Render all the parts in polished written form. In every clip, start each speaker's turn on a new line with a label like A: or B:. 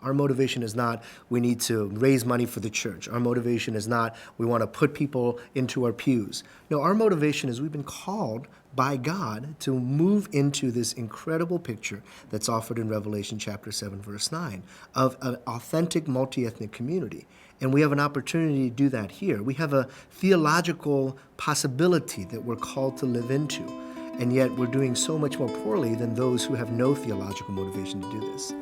A: Our motivation is not we need to raise money for the church. Our motivation is not we want to put people into our pews. No, our motivation is we've been called by God to move into this incredible picture that's offered in Revelation chapter 7, verse 9, of an authentic multi-ethnic community. And we have an opportunity to do that here. We have a theological possibility that we're called to live into. And yet we're doing so much more poorly than those who have no theological motivation to do this.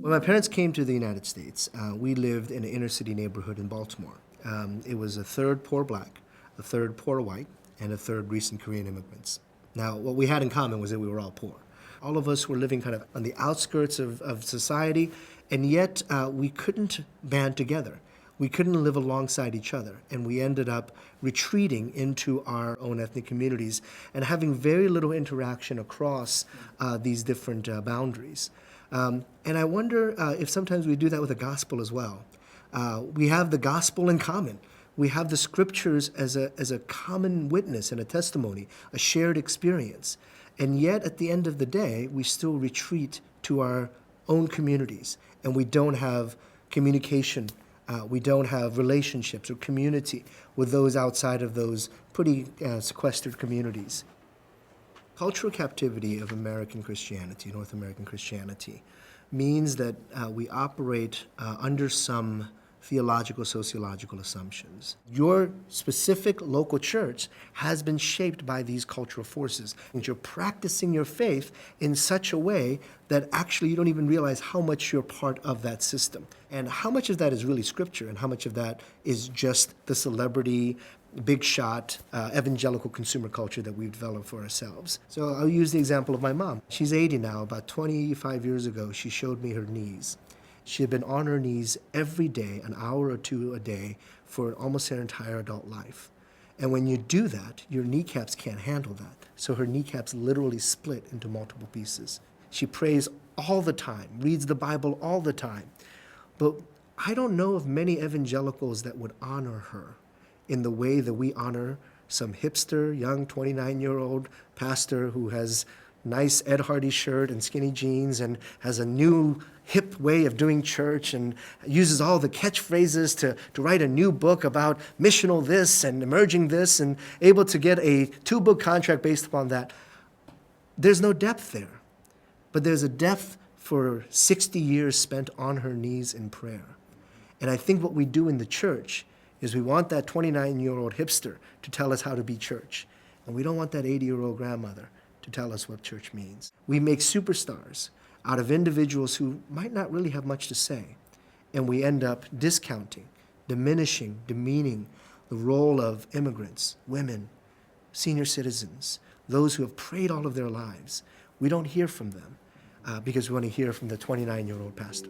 A: When my parents came to the United States, we lived in an inner city neighborhood in Baltimore. It was a third poor black, a third poor white, and a third recent Korean immigrants. Now, what we had in common was that we were all poor. All of us were living kind of on the outskirts of society, and yet we couldn't band together. We couldn't live alongside each other, and we ended up retreating into our own ethnic communities and having very little interaction across these different boundaries. And I wonder if sometimes we do that with the gospel as well. We have the gospel in common. We have the scriptures as a common witness and a testimony, a shared experience. And yet, at the end of the day, we still retreat to our own communities, and we don't have communication. We don't have relationships or community with those outside of those pretty sequestered communities. Cultural captivity of American Christianity, North American Christianity, means that we operate under some theological, sociological assumptions. Your specific local church has been shaped by these cultural forces, and you're practicing your faith in such a way that actually you don't even realize how much you're part of that system. And how much of that is really scripture, and how much of that is just the celebrity, big shot, evangelical consumer culture that we've developed for ourselves. So I'll use the example of my mom. She's 80 now. About 25 years ago, she showed me her knees. She had been on her knees every day, an hour or two a day, for almost her entire adult life. And when you do that, your kneecaps can't handle that. So her kneecaps literally split into multiple pieces. She prays all the time, reads the Bible all the time. But I don't know of many evangelicals that would honor her in the way that we honor some hipster, young 29-year-old pastor who has nice Ed Hardy shirt and skinny jeans and has a new hip way of doing church and uses all the catchphrases to write a new book about missional this and emerging this and able to get a 2-book contract based upon that. There's no depth there, but there's a depth for 60 years spent on her knees in prayer. And I think what we do in the church is we want that 29-year-old hipster to tell us how to be church, and we don't want that 80-year-old grandmother to tell us what church means. We make superstars out of individuals who might not really have much to say, and we end up discounting, diminishing, demeaning the role of immigrants, women, senior citizens, those who have prayed all of their lives. We don't hear from them because we want to hear from the 29-year-old pastor.